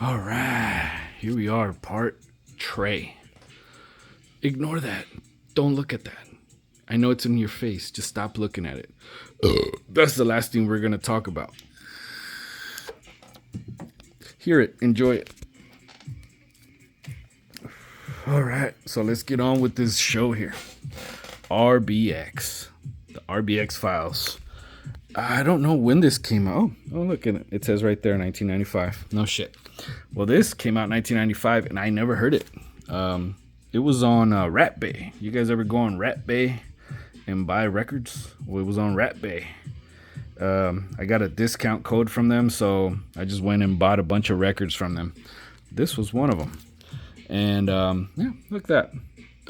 All right, here we are, part tray. Ignore that. Don't look at that. I know it's in your face. Just stop looking at it. That's the last thing we're going to talk about. Hear it. Enjoy it. All right, so let's get on with this show here. RBX. The RBX files. I don't know when this came out. Oh, look at it. It says right there, 1995. No shit. Well, this came out in 1995, and I never heard it. It was on Rat Bay. You guys ever go on Rat Bay and buy records? Well, it was on Rat Bay. I got a discount code from them, so I just went and bought a bunch of records from them. This was one of them. And yeah, look at that.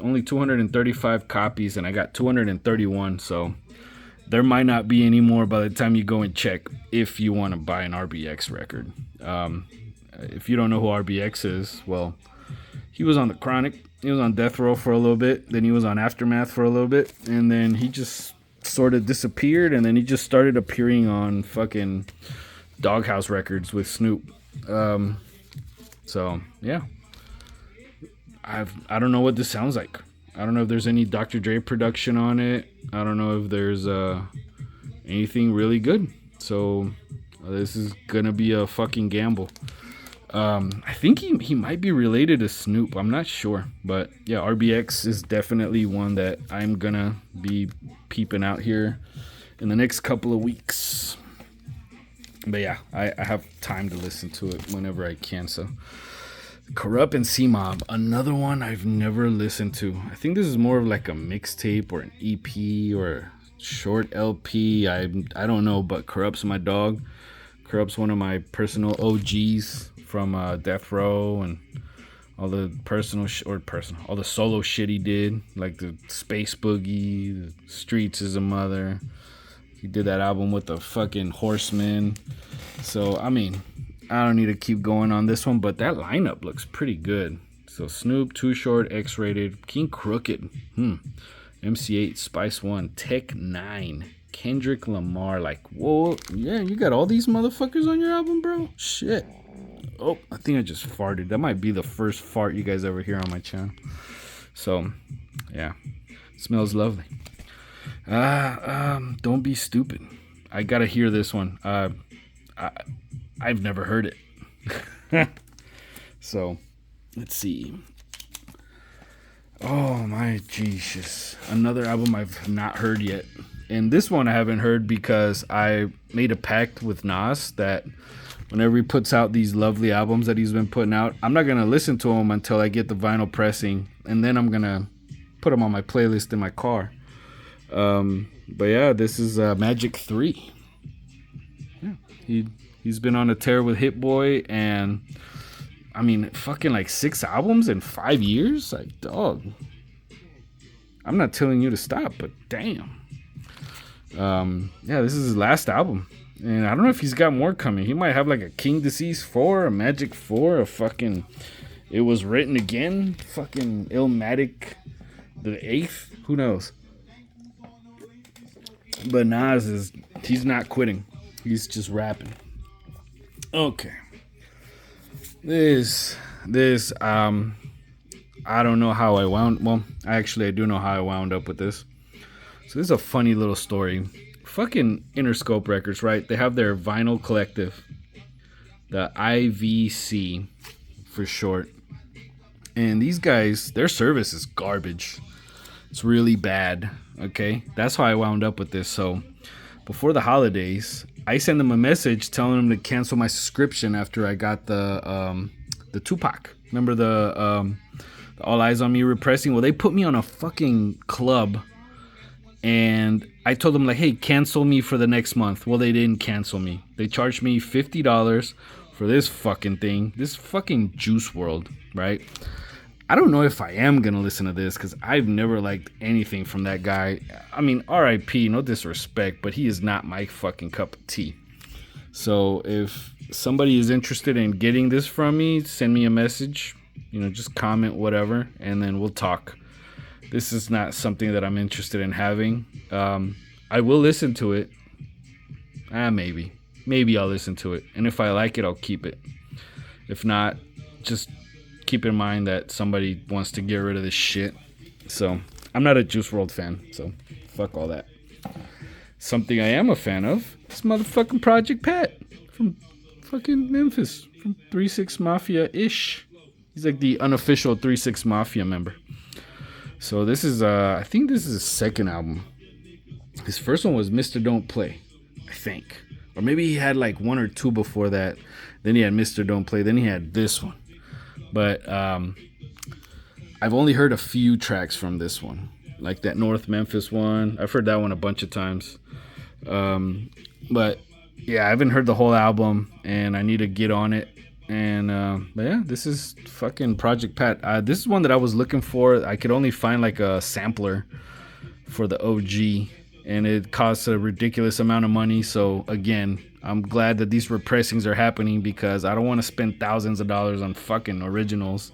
Only 235 copies, and I got 231, so there might not be any more by the time you go and check if you want to buy an RBX record. If you don't know who RBX is, well, he was on the Chronic. He was on Death Row for a little bit. Then he was on Aftermath for a little bit. And then he just sort of disappeared. And then he just started appearing on fucking Doghouse Records with Snoop. So, yeah. I don't know what this sounds like. I don't know if there's any Dr. Dre production on it. I don't know if there's anything really good. So this is gonna be a fucking gamble. I think he might be related to Snoop. I'm not sure, but yeah, RBX is definitely one that I'm gonna be peeping out here in the next couple of weeks. But yeah, I have time to listen to it whenever I can. So. Corrupt and C-Mob, another one I've never listened to. I think this is more of like a mixtape or an EP or a short LP. I don't know, but Corrupt's my dog. Corrupt's one of my personal OGs from Death Row and all the all the solo shit he did, like the Space Boogie, the Streets is a Mother. He did that album with the fucking Horsemen. So I mean, I don't need to keep going on this one, but that lineup looks pretty good. So Snoop, Too Short, X-Rated, King Crooked, MC8, Spice One, Tech 9, Kendrick Lamar. Like, whoa, yeah, you got all these motherfuckers on your album, bro? Shit. Oh, I think I just farted. That might be the first fart you guys ever hear on my channel. So, yeah, smells lovely. Don't be stupid. I gotta hear this one. I've never heard it. So, let's see. Oh my Jesus. Another album I've not heard yet. And this one I haven't heard because I made a pact with Nas that whenever he puts out these lovely albums that he's been putting out, I'm not going to listen to them until I get the vinyl pressing. And then I'm going to put them on my playlist in my car. But yeah, this is Magic 3. Yeah, He's been on a tear with Hit Boy, and I mean, fucking like 6 albums in 5 years. Like, dog. I'm not telling you to stop, but damn. Yeah, this is his last album, and I don't know if he's got more coming. He might have like a King Disease 4, a Magic 4, a fucking It Was Written Again, fucking Illmatic the 8th. Who knows? But Nas he's not quitting. He's just rapping. Okay. This I don't know how I do know how I wound up with this. So this is a funny little story. Fucking Interscope Records, right? They have their vinyl collective, the IVC for short. And these guys, their service is garbage. It's really bad, okay? That's how I wound up with this. So before the holidays, I sent them a message telling them to cancel my subscription after I got the Tupac. Remember the All Eyes on Me repressing? Well, they put me on a fucking club, and I told them like, hey, cancel me for the next month. Well, they didn't cancel me. They charged me $50 for this fucking thing, this fucking Juice World, right? I don't know if I am going to listen to this because I've never liked anything from that guy. I mean, R.I.P., no disrespect, but he is not my fucking cup of tea. So if somebody is interested in getting this from me, send me a message, just comment, whatever, and then we'll talk. This is not something that I'm interested in having. I will listen to it. Maybe I'll listen to it. And if I like it, I'll keep it. If not, just keep in mind that somebody wants to get rid of this shit. So I'm not a Juice WRLD fan, so fuck all that. Something I am a fan of is motherfucking Project Pat from fucking Memphis, from 3 6 Mafia-ish. He's like the unofficial 3 6 Mafia member. So this is, I think this is his second album. His first one was Mr. Don't Play, I think. Or maybe he had like one or two before that. Then he had Mr. Don't Play. Then he had this one. But I've only heard a few tracks from this one. Like that North Memphis one. I've heard that one a bunch of times. But yeah, I haven't heard the whole album. And I need to get on it. And but yeah, this is fucking Project Pat. This is one that I was looking for. I could only find like a sampler for the OG. And it costs a ridiculous amount of money. So again, I'm glad that these repressings are happening because I don't want to spend thousands of dollars on fucking originals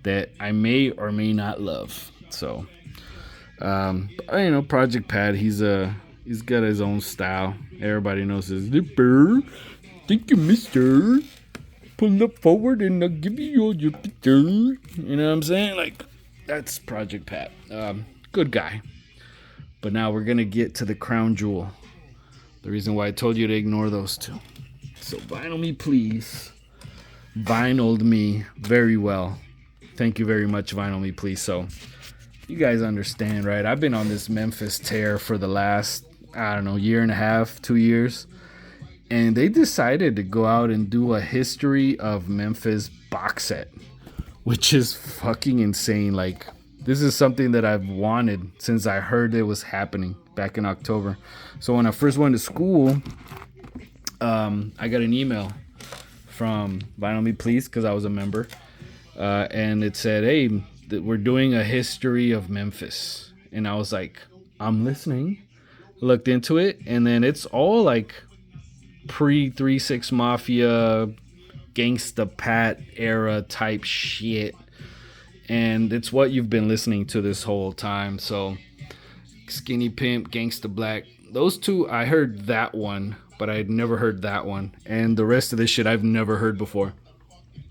that I may or may not love. So, Project Pat, he's got his own style. Everybody knows his lipper. Thank you, mister. Pull up forward and I'll give you all your picture. You know what I'm saying? Like, that's Project Pat. Good guy. But now we're going to get to the crown jewel. The reason why I told you to ignore those two. So vinyl me, please. Vinyled me very well. Thank you very much, Vinyl Me Please. So you guys understand, right? I've been on this Memphis tear for the last, year and a half, 2 years. And they decided to go out and do a history of Memphis box set, which is fucking insane. Like, this is something that I've wanted since I heard it was happening back in October. So when I first went to school, I got an email from Vinyl Me Please because I was a member. And it said, hey, we're doing a history of Memphis. And I was like, I'm listening. Looked into it. And then it's all like pre-3 6 Mafia, Gangsta Pat era type shit. And it's what you've been listening to this whole time. So Skinny Pimp, Gangsta Black, those two, I heard that one, but I had never heard that one. And the rest of this shit I've never heard before.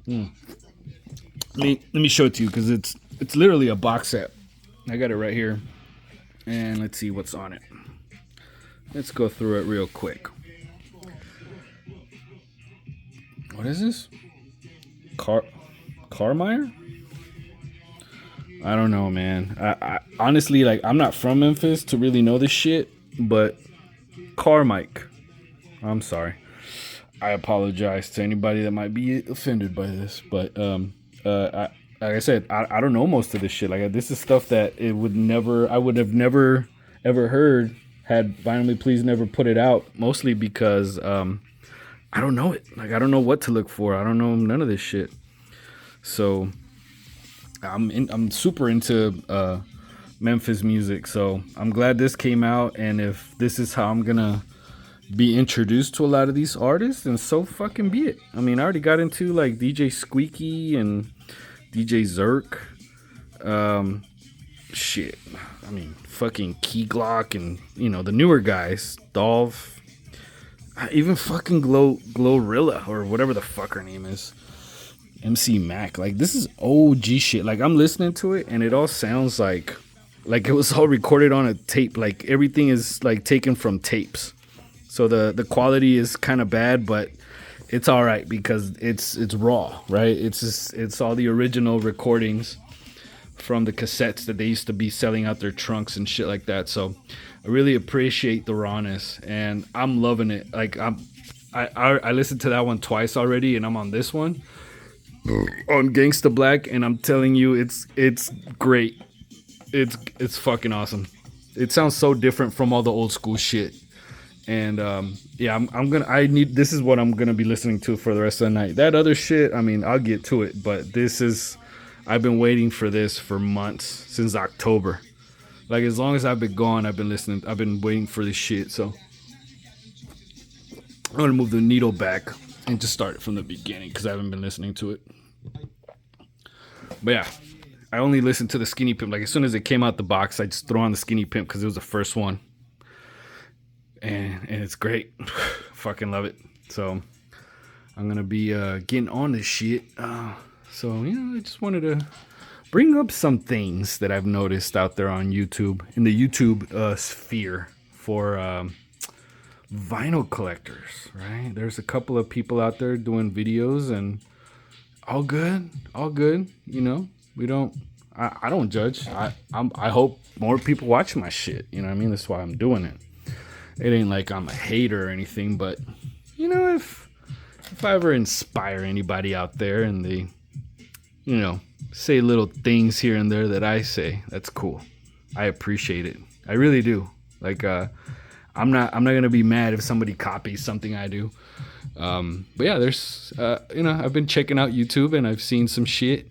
Let me show it to you because it's literally a box set. I got it right here. And let's see what's on it. Let's go through it real quick. What is this? Carmeyer? I don't know, man. I honestly, like, I'm not from Memphis to really know this shit, but Carmike. I'm sorry. I apologize to anybody that might be offended by this, but like I said, I don't know most of this shit. Like, this is stuff that I would have never ever heard had Vinyl Me Please never put it out. Mostly because I don't know it. Like, I don't know what to look for. I don't know none of this shit. So I'm super into Memphis music, so I'm glad this came out. And if this is how I'm gonna be introduced to a lot of these artists, then so fucking be it. I mean, I already got into like DJ Squeaky and DJ Zerk. Shit. I mean, fucking Key Glock and, the newer guys, Dolph, even fucking Glorilla or whatever the fuck her name is. MC Mac. Like, this is OG shit. Like, I'm listening to it and it all sounds like it was all recorded on a tape. Like, everything is like taken from tapes. So the quality is kind of bad, but it's all right because it's raw, right? It's all the original recordings from the cassettes that they used to be selling out their trunks and shit like that. So I really appreciate the rawness and I'm loving it. Like, I listened to that one twice already and I'm on this one on Gangsta Black, and I'm telling you, it's great. It's fucking awesome. It sounds so different from all the old school shit. And this is what I'm gonna be listening to for the rest of the night. That other shit, I mean, I'll get to it, but I've been waiting for this for months, since October. Like, as long as I've been gone, I've been waiting for this shit. So I'm gonna move the needle back and just start it from the beginning because I haven't been listening to it. But yeah, I only listened to the Skinny Pimp. Like, as soon as it came out the box, I just throw on the Skinny Pimp because it was the first one. And it's great. Fucking love it. So I'm gonna be getting on this shit. So I just wanted to bring up some things that I've noticed out there on YouTube, in the YouTube sphere for vinyl collectors, right? There's a couple of people out there doing videos, and all good. We don't. I don't judge. I hope more people watch my shit. You know what I mean? That's why I'm doing it. It ain't like I'm a hater or anything, but if I ever inspire anybody out there and they, say little things here and there that I say, that's cool. I appreciate it. I really do. Like, I'm not gonna be mad if somebody copies something I do. But yeah, there's, I've been checking out YouTube and I've seen some shit.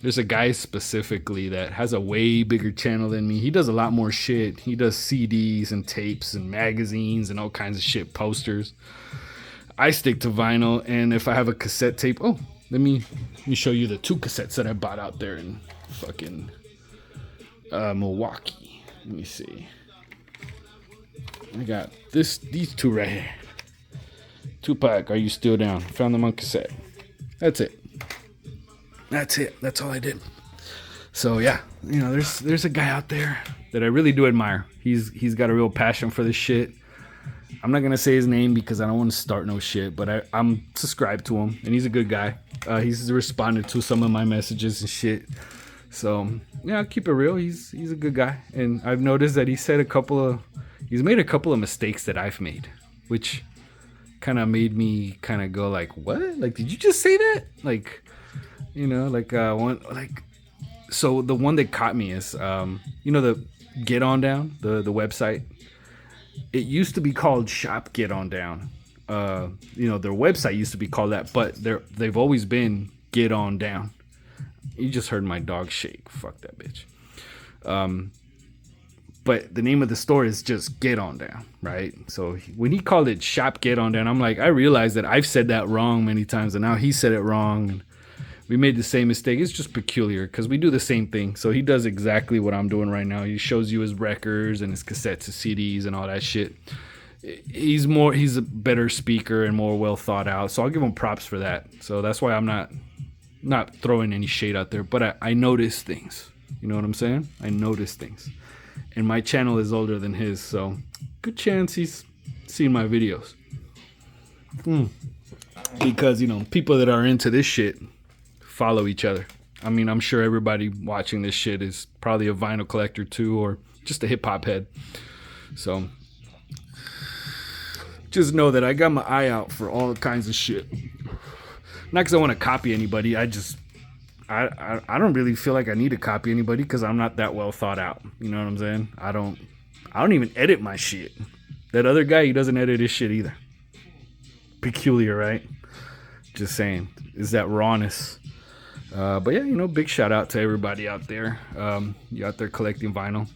There's a guy specifically that has a way bigger channel than me. He does a lot more shit. He does CDs and tapes and magazines and all kinds of shit, posters. I stick to vinyl, and if I have a cassette tape, let me show you the 2 cassettes that I bought out there in fucking Milwaukee. Let me see. I got these 2 right here. Tupac, Are You Still Down? Found them on cassette. That's it. That's all I did. So yeah, there's a guy out there that I really do admire. He's got a real passion for this shit. I'm not gonna say his name because I don't want to start no shit, but I'm subscribed to him, and he's a good guy. He's responded to some of my messages and shit. So yeah, I'll keep it real. He's a good guy, and I've noticed that he's made a couple of mistakes that I've made, which kind of made me kind of go like, what? Like, did you just say that? Like. So the one that caught me is, the Get On Down, the website. It used to be called Shop Get On Down. Their website used to be called that, but they've always been Get On Down. You just heard my dog shake. Fuck that bitch. But the name of the store is just Get On Down, right? So when he called it Shop Get On Down, I'm like, I realized that I've said that wrong many times, and now he said it wrong. And we made the same mistake. It's just peculiar because we do the same thing. So he does exactly what I'm doing right now. He shows you his records and his cassettes and CDs and all that shit. He's a better speaker and more well thought out. So I'll give him props for that. So that's why I'm not throwing any shade out there. But I notice things. You know what I'm saying? I notice things. And my channel is older than his. So good chance he's seen my videos. Because, people that are into this shit follow each other. I mean, I'm sure everybody watching this shit is probably a vinyl collector too, or just a hip hop head. So just know that I got my eye out for all kinds of shit. Not because I want to copy anybody. I don't really feel like I need to copy anybody because I'm not that well thought out. You know what I'm saying? I don't even edit my shit. That other guy, he doesn't edit his shit either. Peculiar, right? Just saying. Is that rawness? But yeah, big shout out to everybody out there. You out there collecting vinyl.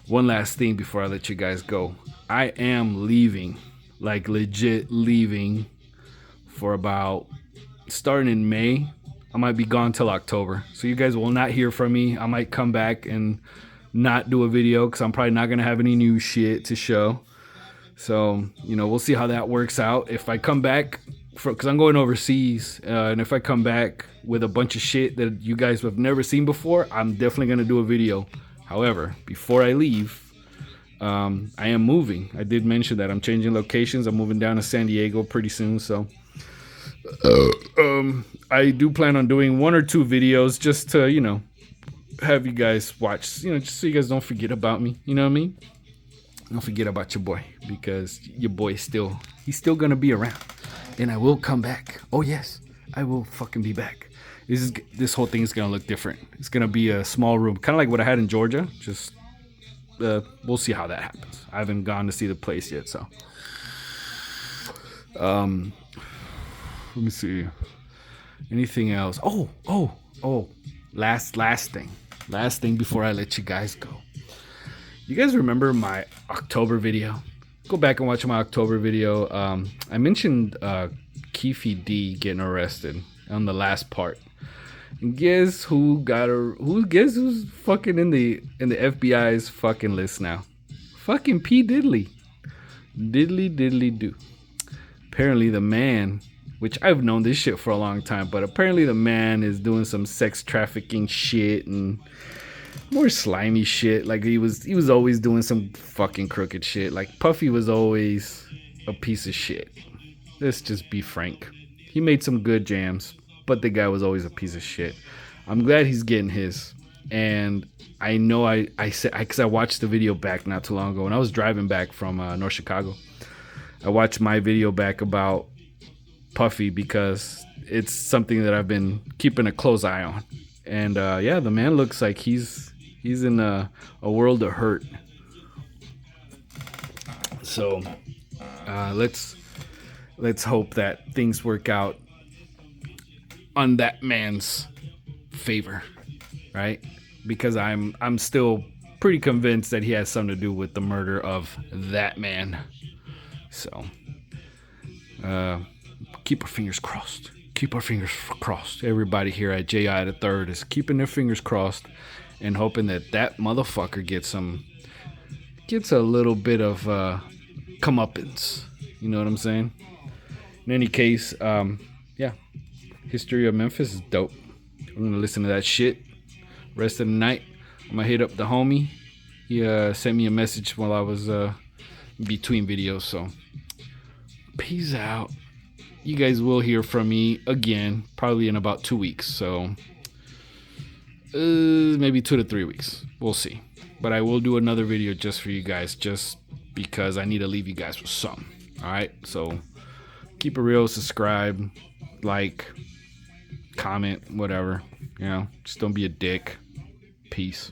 One last thing before I let you guys go. I am leaving, like legit leaving for about starting in May. I might be gone till October. So you guys will not hear from me. I might come back and not do a video because I'm probably not going to have any new shit to show. So, we'll see how that works out. If I come back, because I'm going overseas, and if I come back with a bunch of shit that you guys have never seen before, I'm definitely going to do a video. However, before I leave, I am moving. I did mention that I'm changing locations. I'm moving down to San Diego pretty soon. So I do plan on doing 1 or 2 videos just to, have you guys watch, just so you guys don't forget about me. You know what I mean? Don't forget about your boy, because your boy he's still going to be around. And I will come back. Oh, yes. I will fucking be back. This whole thing is going to look different. It's going to be a small room. Kind of like what I had in Georgia. Just, we'll see how that happens. I haven't gone to see the place yet, so. Let me see. Anything else? Oh. Last thing. Last thing before I let you guys go. You guys remember my October video? Go back and watch my October video. I mentioned Keefe D getting arrested on the last part. And guess who's fucking in the FBI's fucking list now? Fucking P. Diddley. Diddly do. apparently the man, which I've known this shit for a long time, but apparently the man is doing some sex trafficking shit and more slimy shit. Like he was always doing some fucking crooked shit. Like Puffy was always a piece of shit. Let's just be frank. He made some good jams, but the guy was always a piece of shit. I'm glad he's getting his. And I know I said, because I watched the video back not too long ago when I was driving back from North Chicago. I watched my video back about Puffy because it's something that I've been keeping a close eye on. And yeah, the man looks like he's in a world of hurt. So let's hope that things work out on that man's favor, right? Because I'm still pretty convinced that he has something to do with the murder of that man. So keep our fingers crossed. Keep our fingers crossed. Everybody here at J.I. the Third is keeping their fingers crossed and hoping that motherfucker gets a little bit of comeuppance. You know what I'm saying? In any case, yeah, History of Memphis is dope. I'm gonna listen to that shit rest of the night. I'm gonna hit up the homie. He sent me a message while I was between videos. So peace out. You guys will hear from me again, probably in about 2 weeks. So maybe 2 to 3 weeks. We'll see. But I will do another video just for you guys, just because I need to leave you guys with something. All right. So keep it real. Subscribe, like, comment, whatever. You know, just don't be a dick. Peace.